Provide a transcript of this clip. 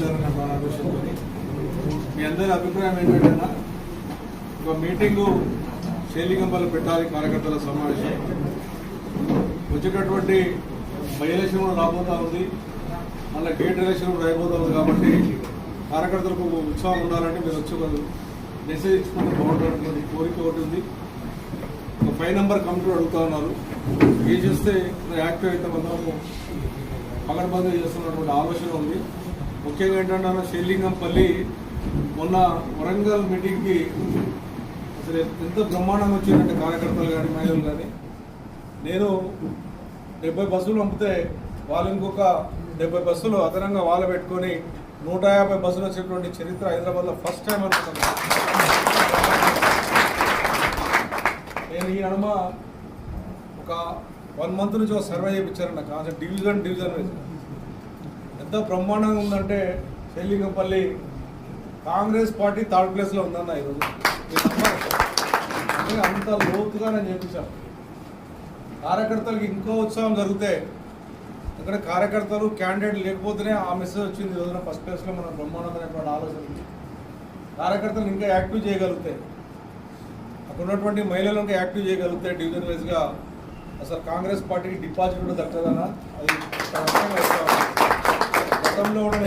చేయాలన్న ఆలోచనతో మీ అందరి అభిప్రాయం ఏంటంటే ఒక మీటింగు శేలిగంపల్లి పెట్టాలి కార్యకర్తల సమావేశం. వచ్చేటటువంటి బై ఎలక్షన్ కూడా రాబోతా ఉంది, మళ్ళీ గేట్ ఎలక్షన్ కూడా రాబోతా ఉంది. కాబట్టి కార్యకర్తలకు ఉత్సాహం ఉండాలంటే మీరు వచ్చి ఒక మెసేజ్ ఇచ్చుకుంటే బాగుంటుంది కోరిక ఒకటి ఉంది. ఒక 5 నెంబర్ కమిటీ అడుగుతా ఉన్నారు. ఏం చేస్తే యాక్టివ్ అయితే మనము పగడబందీ చేస్తున్నటువంటి ఆలోచన ఉంది. ముఖ్యంగా ఏంటంటే శేలింగంపల్లి మొన్న వరంగల్ మీటింగ్కి అసలు ఎంత బ్రహ్మాండంగా వచ్చిందంటే కార్యకర్తలు కానీ మహిళలు కానీ, నేను 70 బస్సులు పంపితే వాళ్ళు ఇంకొక 70 బస్సులు అదనంగా వాళ్ళు పెట్టుకొని 150 బస్సులు వచ్చేటువంటి చరిత్ర హైదరాబాద్లో ఫస్ట్ టైం అనుకుంటున్నాను. నేను ఈ నడుమ ఒక 1 మంత్ నుంచి ఒక సర్వే చేయించారు నాకు, అసలు డివిజన్ వైజ్ ఎంత బ్రహ్మాండంగా ఉందంటే శేలింగంపల్లి కాంగ్రెస్ పార్టీ 3rd ప్లేస్లో ఉందన్న ఈరోజు. అంత లోతుగా నేను చేయించాను. కార్యకర్తలకు ఇంకో ఉత్సాహం జరిగితే, ఇక్కడ కార్యకర్తలు క్యాండిడేట్ లేకపోతేనే ఆ మెసేజ్ వచ్చింది. ఈ రోజున ఫస్ట్ ప్లేస్లో మన బ్రహ్మాండమైనటువంటి ఆలోచన ఉంది. కార్యకర్తలు ఇంకా యాక్టివ్ చేయగలిగితే, అక్కడ ఉన్నటువంటి మహిళలు ఇంకా యాక్టివ్ చేయగలిగితే డివిజన్ వైజ్గా అసలు కాంగ్రెస్ పార్టీకి డిపాజిట్ కూడా దక్కదన్న. అది గతంలో కూడా